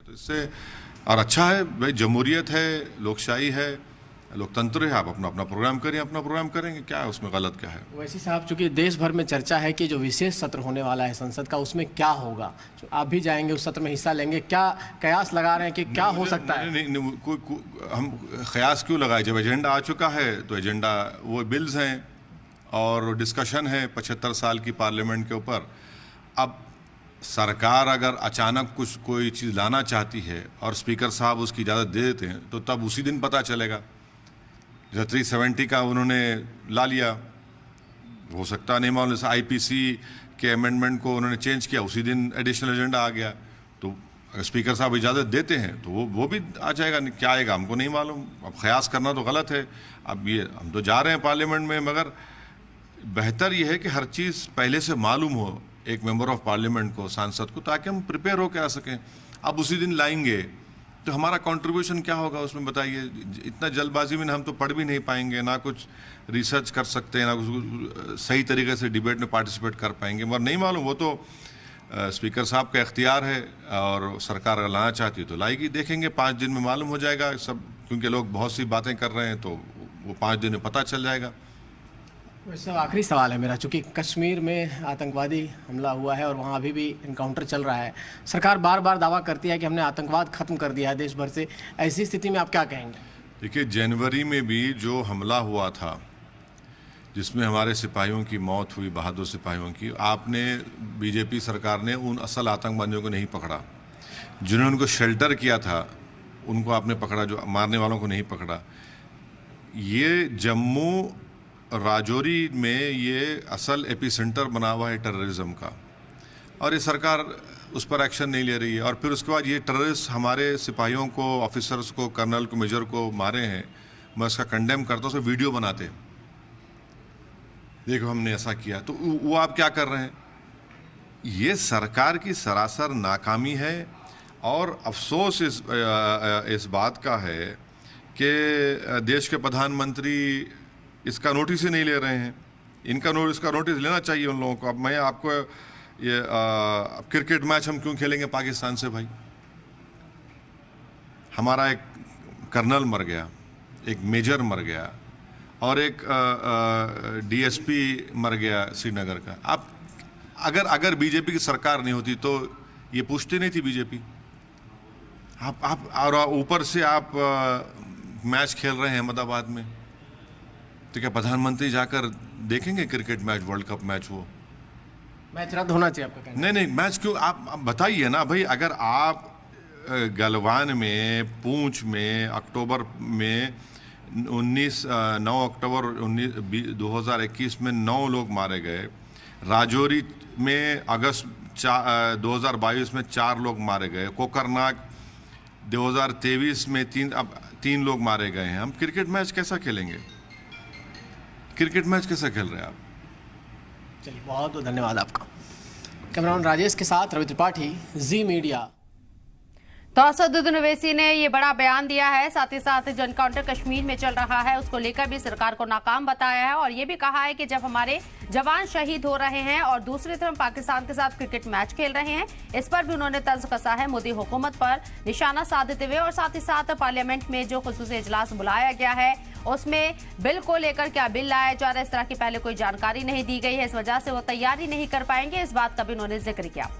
तो इससे और अच्छा है भाई, जमहूरियत है, लोकशाही है, लोकतंत्र है। आप अपना अपना प्रोग्राम करें, अपना प्रोग्राम करेंगे, क्या है उसमें गलत क्या है। वैसे साहब, चूंकि देश भर में चर्चा है कि जो विशेष सत्र होने वाला है संसद का, उसमें क्या होगा, तो आप भी जाएंगे उस सत्र में हिस्सा लेंगे, क्या कयास लगा रहे हैं कि क्या हो सकता है? नहीं, हम कयास क्यों लगाए? जब एजेंडा आ चुका है तो एजेंडा वो बिल्स हैं और डिस्कशन है 75 साल की पार्लियामेंट के ऊपर। अब सरकार अगर अचानक कुछ कोई चीज़ लाना चाहती है और स्पीकर साहब उसकी इजाज़त दे देते हैं तो तब उसी दिन पता चलेगा। जैसे 370 का उन्होंने ला लिया, हो सकता नहीं मालूम, जैसे आईपीसी के अमेंडमेंट को उन्होंने चेंज किया, उसी दिन एडिशनल एजेंडा आ गया। तो अगर स्पीकर साहब इजाज़त देते हैं तो वो भी आ जाएगा, क्या आएगा हमको नहीं मालूम। अब ख्यास करना तो गलत है। अब ये हम तो जा रहे हैं पार्लियामेंट में, मगर बेहतर ये है कि हर चीज़ पहले से मालूम हो एक मेंबर ऑफ पार्लियामेंट को, सांसद को, ताकि हम प्रिपेयर होकर आ सकें। अब उसी दिन लाएंगे तो हमारा कंट्रीब्यूशन क्या होगा उसमें बताइए। इतना जल्दबाजी में हम तो पढ़ भी नहीं पाएंगे, ना कुछ रिसर्च कर सकते हैं, ना कुछ सही तरीके से डिबेट में पार्टिसिपेट कर पाएंगे। मगर नहीं मालूम, वो तो स्पीकर साहब का इख्तियार है और सरकार अगर लाना चाहती है तो लाएगी। देखेंगे 5 दिन में मालूम हो जाएगा सब, क्योंकि लोग बहुत सी बातें कर रहे हैं, तो वो 5 दिन में पता चल जाएगा। वैसे आखिरी सवाल है मेरा, चूँकि कश्मीर में आतंकवादी हमला हुआ है और वहाँ अभी भी इनकाउंटर चल रहा है, सरकार बार बार दावा करती है कि हमने आतंकवाद खत्म कर दिया है देश भर से। ऐसी स्थिति में आप क्या कहेंगे? देखिए, जनवरी में भी जो हमला हुआ था जिसमें हमारे सिपाहियों की मौत हुई, बहादुर सिपाहियों की, आपने बीजेपी सरकार ने उन असल आतंकवादियों को नहीं पकड़ा। जिन्होंने उनको शेल्टर किया था उनको आपने पकड़ा, जो मारने वालों को नहीं पकड़ा। ये जम्मू राजौरी में ये असल एपिसेंटर बना हुआ है टेररिज्म का, और ये सरकार उस पर एक्शन नहीं ले रही है। और फिर उसके बाद ये टेररिस्ट हमारे सिपाहियों को, ऑफिसर्स को, कर्नल को, मेजर को मारे हैं। मैं उसका कंडेम करता हूँ, उसमें वीडियो बनाते, देखो हमने ऐसा किया। तो वो आप क्या कर रहे हैं? ये सरकार की सरासर नाकामी है। और अफसोस इस बात का है कि देश के प्रधानमंत्री इसका नोटिस ही नहीं ले रहे हैं। इसका नोटिस लेना चाहिए उन लोगों को। अब मैं आपको ये क्रिकेट मैच हम क्यों खेलेंगे पाकिस्तान से भाई? हमारा एक कर्नल मर गया, एक मेजर मर गया और एक डीएसपी मर गया श्रीनगर का। आप अगर बीजेपी की सरकार नहीं होती तो ये पूछती नहीं थी बीजेपी। आप और ऊपर से आप मैच खेल रहे हैं अहमदाबाद में, तो क्या प्रधानमंत्री जाकर देखेंगे cricket match, world cup match? वो मैच रद्द होना चाहिए आपका कहना? नहीं, मैच क्यों? आप बताइए ना भाई। अगर आप गलवान में, पूंछ में अक्टूबर में 9 अक्टूबर 2021 में 9 लोग मारे गए, राजौरी में अगस्त 2022 में 4 लोग मारे गए, कोकरनाग 2023 में 3 लोग मारे गए हैं। हम क्रिकेट मैच कैसा खेलेंगे? क्रिकेट मैच कैसा खेल रहे हैं आप? चलिए, बहुत बहुत धन्यवाद आपका। कैमरामैन राजेश के साथ रवि त्रिपाठी, जी मीडिया। तो असदुद्दीन ओवैसी ने ये बड़ा बयान दिया है, साथ ही साथ जो एनकाउंटर कश्मीर में चल रहा है उसको लेकर भी सरकार को नाकाम बताया है, और ये भी कहा है कि जब हमारे जवान शहीद हो रहे हैं और दूसरी तरफ पाकिस्तान के साथ क्रिकेट मैच खेल रहे हैं, इस पर भी उन्होंने तंज कसा है मोदी हुकूमत पर निशाना साधते हुए। और साथ ही साथ पार्लियामेंट में जो खुसूसी इजलास बुलाया गया है उसमें बिल को लेकर क्या बिल लाया जा रहा है, इस तरह की पहले कोई जानकारी नहीं दी गई है, इस वजह से वो तैयारी नहीं कर पाएंगे, इस बात का भी उन्होंने जिक्र किया।